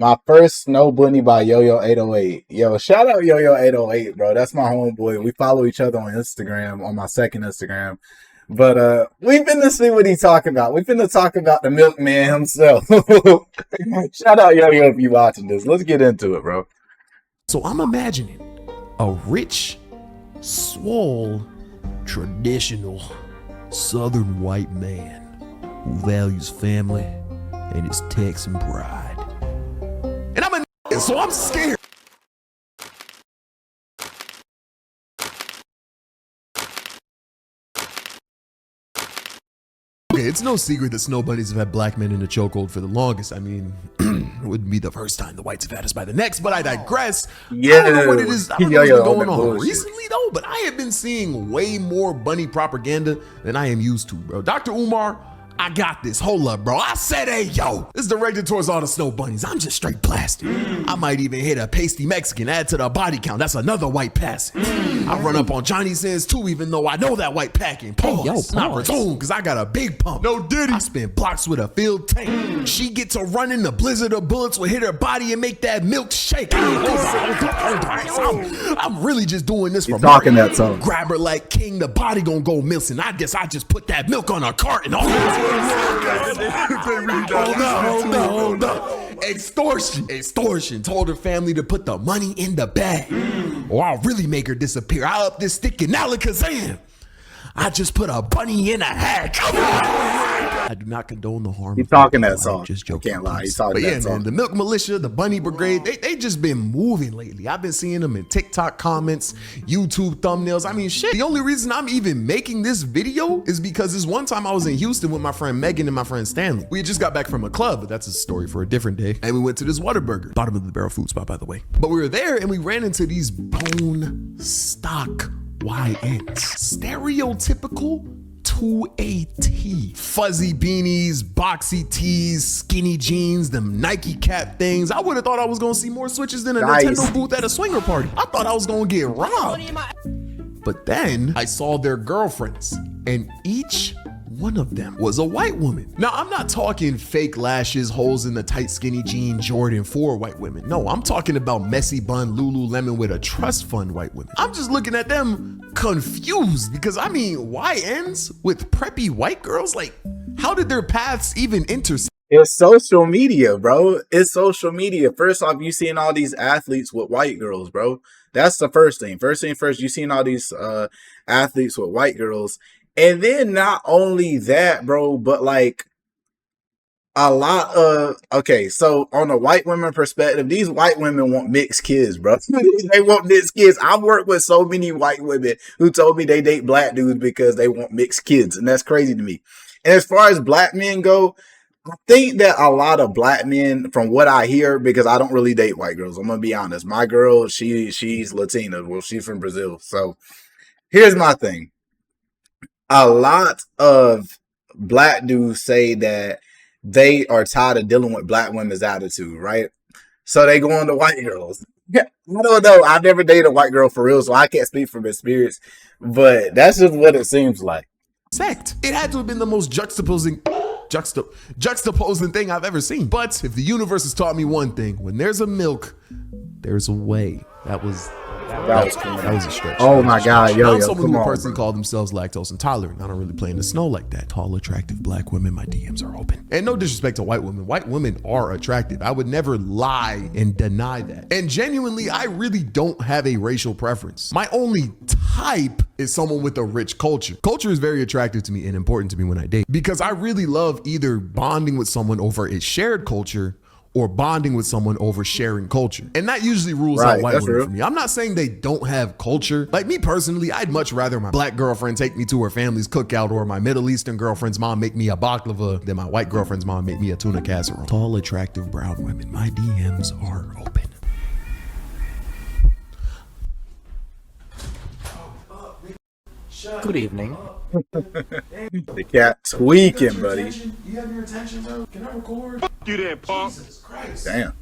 My first Snowbunny by Yo-Yo 808. Yo, shout out Yo-Yo 808, bro. That's my homeboy. We follow each other on Instagram, on my second Instagram. But we finna see what he's talking about. We finna talk about the milkman himself. Shout out Yo-Yo if you watching this. Let's get into it, bro. So I'm imagining a rich, swole, traditional Southern white man who values family and his Texan pride. And I'm a so I'm scared. Okay, it's no secret that snow bunnies have had black men in a chokehold for the longest. I mean, it wouldn't be the first time the whites have had us by the necks, but I digress. Yeah, I don't know what it is. I don't know what's been going on bullshit recently, though, but I have been seeing way more bunny propaganda than I am used to, bro. Dr. Umar, I got this. Hold up, bro. I said, hey, yo, this is directed towards all the snow bunnies. I'm just straight blasted. I might even hit a pasty Mexican, add to the body count. That's another white passing. I run up on Johnny Sins too, even though I know that white packing. Pause. Hey, yo, not resume, because I got a big pump. No diddy. I spin blocks with a field tank. She get to running, the blizzard of bullets will hit her body and make that milk shake. I'm really just doing this for talking that song. Grab her like king, the body gonna go missing. I guess I just put that milk on a cart and all. Hold up. Extortion. Told her family to put the money in the bag, or I'll really make her disappear. I up this stick and Alakazam. I just put a bunny in a hat. Come on. I do not condone the harm. He's talking that song. Just joking. Can't lie. He's talking that song. Man, the Milk Militia, the Bunny Brigade, they just been moving lately. I've been seeing them in TikTok comments, YouTube thumbnails. I mean, shit. The only reason I'm even making this video is because this one time I was in Houston with my friend Megan and my friend Stanley. We had just got back from a club, but that's a story for a different day. And we went to this Whataburger, bottom of the barrel food spot, by the way. But we were there and we ran into these bone stock YNs. Stereotypical to a T. Fuzzy beanies, boxy tees, skinny jeans, them Nike cap things. I would have thought I was gonna see more switches than a Nintendo booth at a swinger party. I thought I was gonna get robbed. But then I saw their girlfriends, and each one of them was a white woman. Now, I'm not talking fake lashes, holes in the tight skinny jean Jordan 4 white women. No, I'm talking about messy bun Lululemon with a trust fund white women. I'm just looking at them confused because I mean, YNs with preppy white girls? Like, how did their paths even intersect? It's social media, bro. It's social media. First off, you seeing all these athletes with white girls, bro. That's the first thing. First thing first, you seeing all these athletes with white girls. And then not only that, bro, but like a lot of, okay, so on the white women perspective, these white women want mixed kids, bro. They want mixed kids. I've worked with so many white women who told me they date black dudes because they want mixed kids. And that's crazy to me. And as far as black men go, I think that a lot of black men, from what I hear, because I don't really date white girls, I'm going to be honest. My girl, she's Latina. Well, she's from Brazil. So here's my thing. A lot of black dudes say that they are tired of dealing with black women's attitude, right? So they go on to white girls. I don't know. I've never dated a white girl for real, so I can't speak from experience. But that's just what it seems like. It had to have been the most juxtaposing thing I've ever seen. But if the universe has taught me one thing, when there's a milk, there's a way. That was a stretch. Oh my God, yo, someone come who on, personally bro. called themselves lactose intolerant. I don't really play in the snow like that. Tall, attractive black women, my DMs are open. And no disrespect to white women. White women are attractive. I would never lie and deny that. And genuinely, I really don't have a racial preference. My only type is someone with a rich culture. Culture is very attractive to me and important to me when I date because I really love either bonding with someone over a shared culture or bonding with someone over sharing culture. And that usually rules out white women for me. I'm not saying they don't have culture. Like me personally, I'd much rather my black girlfriend take me to her family's cookout or my Middle Eastern girlfriend's mom make me a baklava than my white girlfriend's mom make me a tuna casserole. Tall, attractive brown women, my DMs are open. Good evening. The cat tweaking, buddy. You have your attention, bro? Can I record? You there, Paul? Jesus Christ. Damn.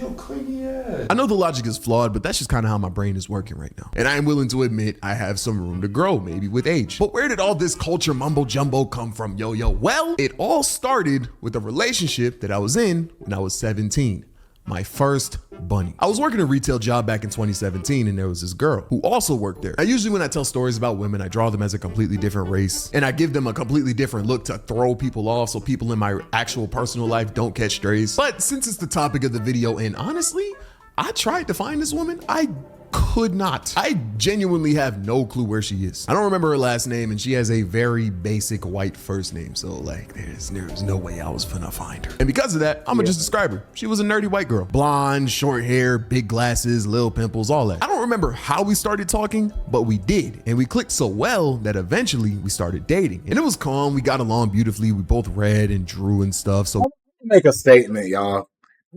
Yo, clingy ass. I know the logic is flawed, but that's just kind of how my brain is working right now. And I am willing to admit I have some room to grow, maybe with age. But where did all this culture mumbo jumbo come from, yo? Well, it all started with a relationship that I was in when I was 17. My first bunny. I was working a retail job back in 2017 and there was this girl who also worked there. Now, usually when I tell stories about women, I draw them as a completely different race and I give them a completely different look to throw people off so people in my actual personal life don't catch strays. But since it's the topic of the video, and honestly, I tried to find this woman, I could not. I genuinely have no clue where she is. I don't remember her last name and she has a very basic white first name. So like there's no way I was gonna find her. And because of that, I'm gonna just describe her. She was a nerdy white girl. Blonde, short hair, big glasses, little pimples, all that. I don't remember how we started talking, but we did. And we clicked so well that eventually we started dating. And it was calm, we got along beautifully. We both read and drew and stuff. So Make a statement, y'all.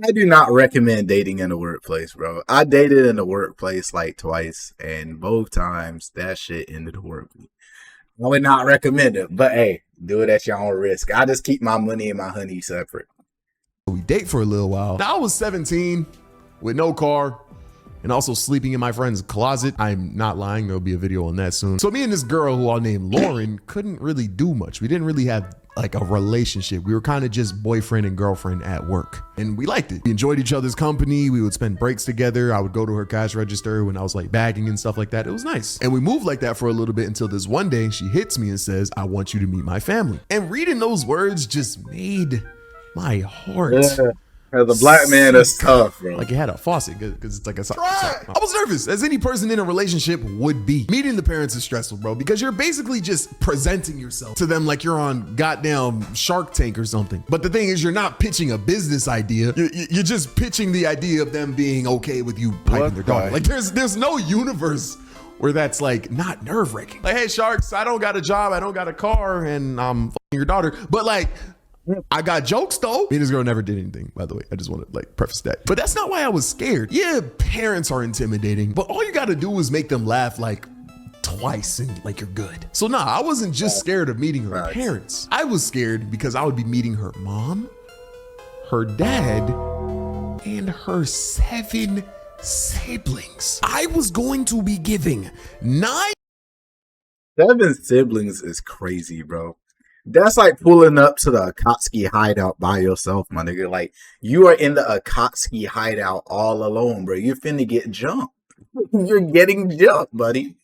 I do not recommend dating in the workplace, bro. I dated in the workplace like twice, and both times that shit ended the work week. I would not recommend it, but hey, do it at your own risk. I just keep my money and my honey separate. we date for a little while. Now I was 17 with no car and also sleeping in my friend's closet. I'm not lying, there'll be a video on that soon. So me and this girl who I'll name Lauren couldn't really do much. We didn't really have like a relationship. We were kind of just boyfriend and girlfriend at work and we liked it. We enjoyed each other's company. We would spend breaks together. I would go to her cash register when I was like bagging and stuff like that. It was nice. And we moved like that for a little bit until this one day she hits me and says, "I want you to meet my family." And reading those words just made my heart. Yeah. As a black man, that's tough, bro. Like it had a faucet because it's like a I was nervous, as any person in a relationship would be. Meeting the parents is stressful, bro, because you're basically just presenting yourself to them like you're on goddamn Shark Tank or something. But the thing is, you're not pitching a business idea. You're just pitching the idea of them being okay with you piping their daughter. Like there's no universe where that's like not nerve-wracking. Like, hey, Sharks, I don't got a job, I don't got a car, and I'm fucking your daughter. But like, I got jokes though. Me and this girl never did anything, by the way. I just want to like preface that. But that's not why I was scared. Yeah, parents are intimidating, but all you got to do is make them laugh like twice and like you're good. So nah, I wasn't just scared of meeting her parents. I was scared because I would be meeting her mom, her dad, and her 7 siblings. I was going to be giving 9. 7 siblings is crazy, bro. That's like pulling up to the Akatsuki hideout by yourself, my nigga. Like, you are in the Akatsuki hideout all alone, bro. You're finna get jumped. You're getting jumped, buddy.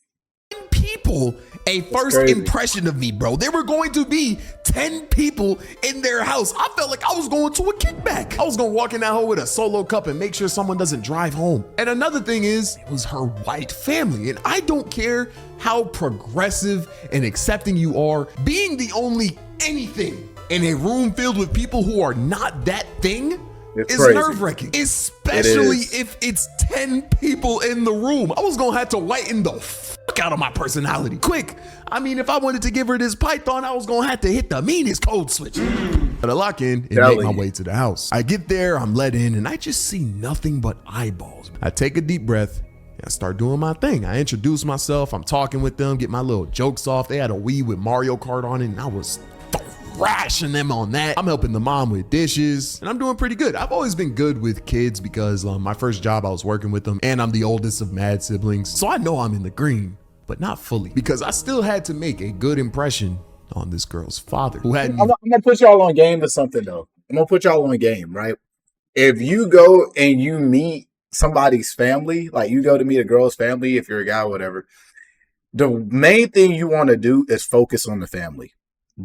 People a first impression of me, bro. There were going to be 10 people in their house. I felt like I was going to a kickback. I was gonna walk in that hole with a solo cup and make sure someone doesn't drive home. And another thing is, it was her white family. And I don't care how progressive and accepting you are, being the only anything in a room filled with people who are not that thing is nerve-wracking, especially if it's 10 people in the room. I was gonna have to whiten the fuck out of my personality quick. I mean, if I wanted to give her this python, I was gonna have to hit the meanest code switch. But I lock in and make my way to the house. I get there, I'm let in, and I just see nothing but eyeballs. I take a deep breath. I start doing my thing. I introduce myself. I'm talking with them, get my little jokes off. They had a Wii with Mario Kart on it, and I was thrashing them on that. I'm helping the mom with dishes, and I'm doing pretty good. I've always been good with kids because my first job, I was working with them, and I'm the oldest of mad siblings. So I know I'm in the green, but not fully, because I still had to make a good impression on this girl's father, who had. I'm gonna put y'all on game to something, though. I'm gonna put y'all on game, right? If you go and you meet somebody's family, like you go to meet a girl's family, if you're a guy or whatever, the main thing you want to do is focus on the family.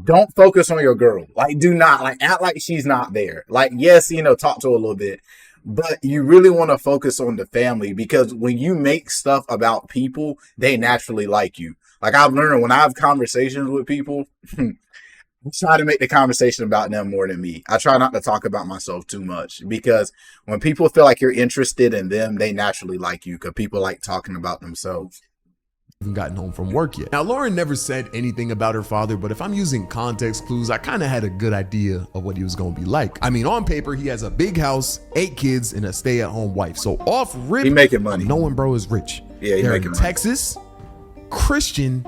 Don't focus on your girl. Like, do not like act like she's not there. Like, yes, talk to her a little bit, but you really want to focus on the family, because when you make stuff about people, they naturally like you. Like, I've learned when I have conversations with people, I try to make the conversation about them more than me. I try not to talk about myself too much, because when people feel like you're interested in them, they naturally like you, because people like talking about themselves. Haven't gotten home from work yet. Now, Lauren never said anything about her father, but if I'm using context clues, I kind of had a good idea of what he was going to be like. I mean, on paper, he has a big house, 8 kids, and a stay-at-home wife. So off rip, he making money. Knowing bro is rich. Yeah, they're in Texas, Christian,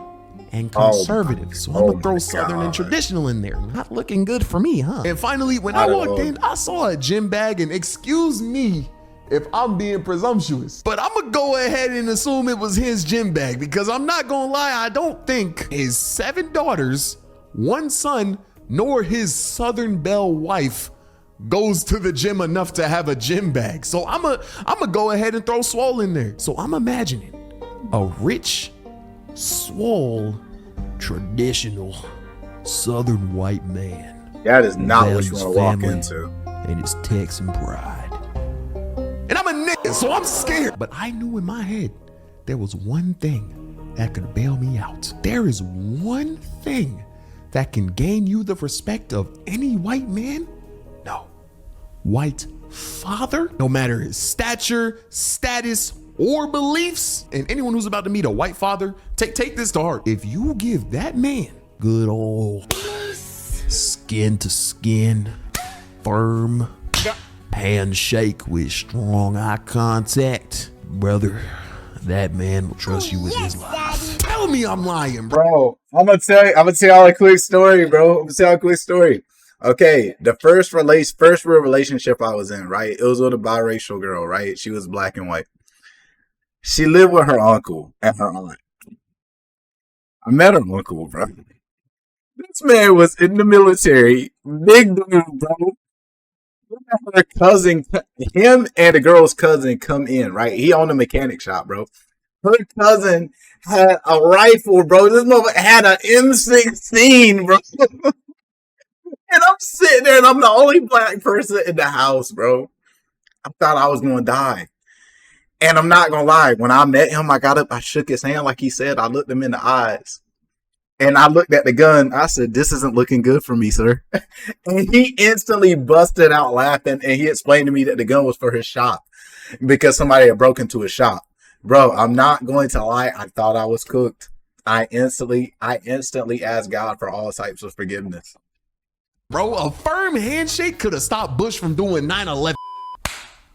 and conservative. So I'm gonna throw Southern and traditional in there. Not looking good for me, huh? And finally, when I walked in, I saw a gym bag, and excuse me if I'm being presumptuous. But I'm gonna go ahead and assume it was his gym bag, because I'm not gonna lie, I don't think his 7 daughters, 1 son, nor his Southern Belle wife goes to the gym enough to have a gym bag. So I'm gonna go ahead and throw Swole in there. So I'm imagining a rich, swole, traditional Southern white man. That is not what you want to walk into. And his Texan pride. And I'm a nigga, so I'm scared. But I knew in my head there was one thing that could bail me out. There is one thing that can gain you the respect of any white man. No, white father, no matter his stature, status, or beliefs. And anyone who's about to meet a white father, take this to heart. If you give that man good old skin to skin, firm handshake with strong eye contact, brother, that man will trust you with his life. Tell me I'm lying, bro. I'm gonna tell y'all a quick story, bro. I'm gonna tell y'all a quick story. Okay, the first real relationship I was in, right? It was with a biracial girl, right? She was black and white. She lived with her uncle and her aunt. I met her uncle, bro. This man was in the military, big dude, bro. Her cousin, him and the girl's cousin come in, right? He owned a mechanic shop, bro. Her cousin had a rifle, bro. This mother had an M16, bro. And I'm sitting there and I'm the only black person in the house, bro. I thought I was going to die. And I'm not going to lie. When I met him, I got up, I shook his hand like he said. I looked him in the eyes. And I looked at the gun. I said, "This isn't looking good for me, sir." And he instantly busted out laughing. And he explained to me that the gun was for his shop because somebody had broken into his shop. Bro, I'm not going to lie. I thought I was cooked. I instantly asked God for all types of forgiveness. Bro, a firm handshake could have stopped Bush from doing 9/11.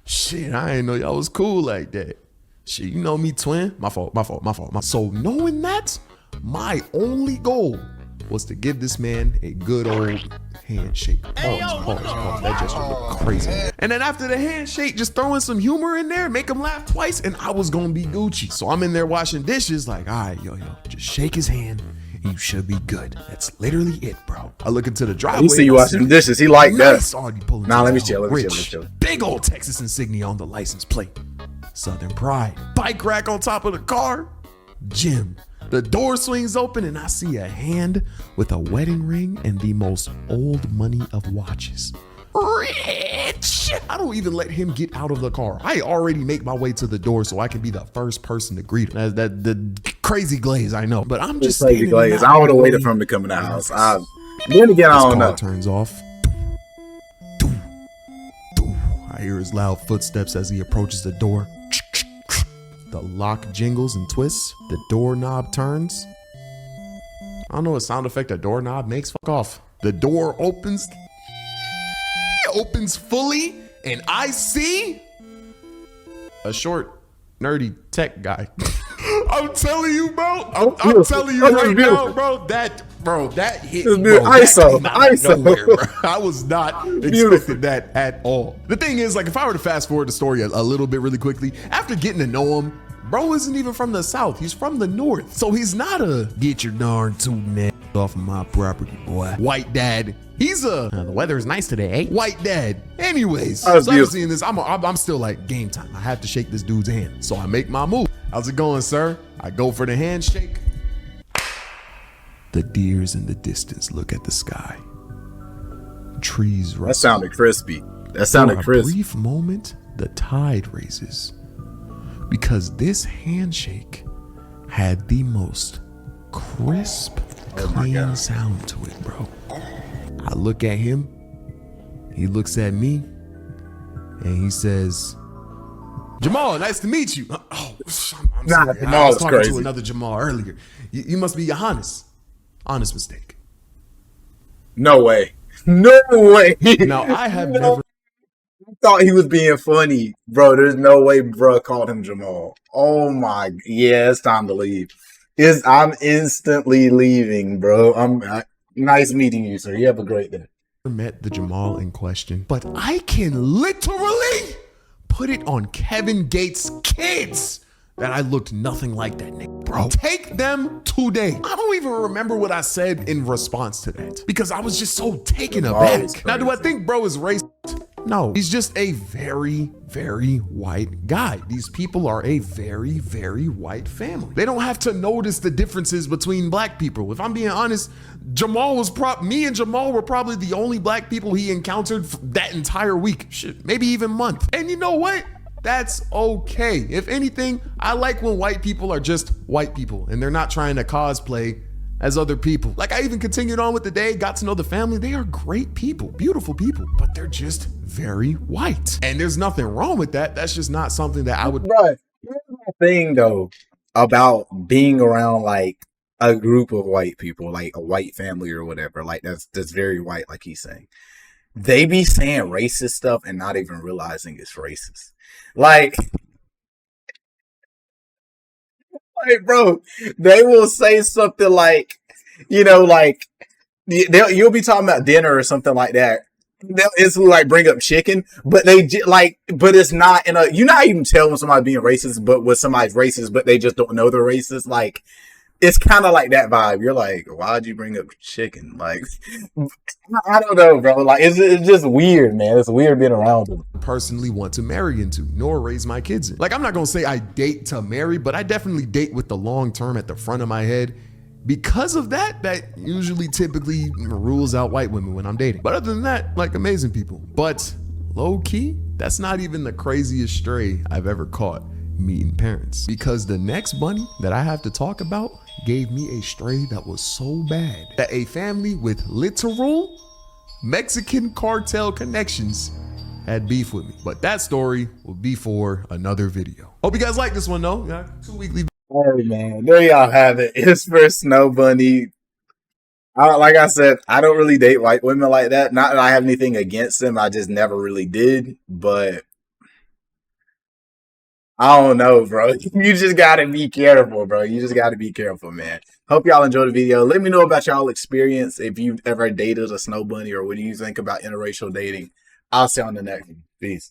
Shit, I ain't know y'all was cool like that. Shit, you know me, twin. My fault. So knowing that, my only goal was to give this man a good old handshake. Pause. That just looked crazy. And then after the handshake, just throwing some humor in there, make him laugh twice, and I was gonna be Gucci. So I'm in there washing dishes like, all right, yo, just shake his hand. You should be good. That's literally it, bro. I look into the driveway. You see you washing dishes. He like nice. that. Nah, let me chill. Big old Texas insignia on the license plate. Southern pride. Bike rack on top of the car. Gym. The door swings open and I see a hand with a wedding ring and the most old money of watches. Rich! I don't even let him get out of the car. I already make my way to the door so I can be the first person to greet him. The crazy glaze, I know, but I'm just crazy glaze. I would have waited for him to come in the house. Then again, I don't know. Turns off. I hear his loud footsteps as he approaches the door. The lock jingles and twists. The doorknob turns. I don't know what sound effect a doorknob makes. Fuck off. The door opens fully, and I see a short, nerdy tech guy. I'm telling you, bro. I'm telling you right now, bro. That hit me. ISO. Nowhere, bro. I was not expecting that at all. The thing is, like, if I were to fast forward the story a little bit really quickly, after getting to know him, bro isn't even from the South. He's from the North. So he's not a get your darn tootin' ass off of my property, boy. White dad. He's the weather is nice today, eh? White dad. Anyways, so I'm seeing this. I'm still like, game time. I have to shake this dude's hand. So I make my move. How's it going, sir? I go for the handshake. The deers in the distance look at the sky. Trees rustle. That sounded crispy. For a brief moment, the tide raises. Because this handshake had the most crisp, clean sound to it, bro. I look at him, he looks at me, and he says, "Jamal, nice to meet you." Oh, I'm sorry. I was talking to another Jamal earlier. You must be Johannes. Honest mistake. No way. No way. Now, I have never... I thought he was being funny. Bro, there's no way bro called him Jamal. Oh my... Yeah, it's time to leave. I'm instantly leaving, bro. Nice meeting you, sir. You have a great day. Met the Jamal in question, but I can literally put it on Kevin Gates' kids that I looked nothing like that nigga, bro. Take them today. I don't even remember what I said in response to that because I was just so taken aback. Now, do I think bro is racist? No, he's just a very, very white guy. These people are a very, very white family. They don't have to notice the differences between black people. If I'm being honest, me and Jamal were probably the only black people he encountered that entire week. Shit, maybe even month. And you know what? That's okay. If anything, I like when white people are just white people and they're not trying to cosplay as other people. Like I even continued on with the day, got to know the family. They are great people, beautiful people, but they're just very white. And there's nothing wrong with that. That's just not something that I would. Right. Here's the thing though about being around like a group of white people, like a white family or whatever, like that's very white, like he's saying. They be saying racist stuff and not even realizing it's racist. Like, bro, they will say something like, like you'll be talking about dinner or something like that. They'll instantly like bring up chicken, but but it's not in a. You're not even telling when somebody's being racist, but when somebody's racist, but they just don't know they're racist. Like, it's kind of like that vibe. You're like, why'd you bring up chicken? Like, I don't know, bro. Like, it's just weird, man. It's weird being around them. Personally want to marry into nor raise my kids in. Like, I'm not gonna say I date to marry, but I definitely date with the long term at the front of my head. Because of that usually typically rules out white women when I'm dating. But other than that, like amazing people. But low key, that's not even the craziest stray I've ever caught meeting parents. Because the next bunny that I have to talk about gave me a stray that was so bad that a family with literal Mexican cartel connections had beef with me. But that story will be for another video. Hope you guys like this one though. Yeah, 2 weekly. Hey man, there y'all have it. It's for Snowbunny. Like I said, I don't really date white women like that. Not that I have anything against them. I just never really did. But I don't know, bro. You just gotta be careful, bro. You just gotta be careful, man. Hope y'all enjoyed the video. Let me know about y'all experience if you've ever dated a Snowbunny or what do you think about interracial dating. I'll see you on the next one. Peace.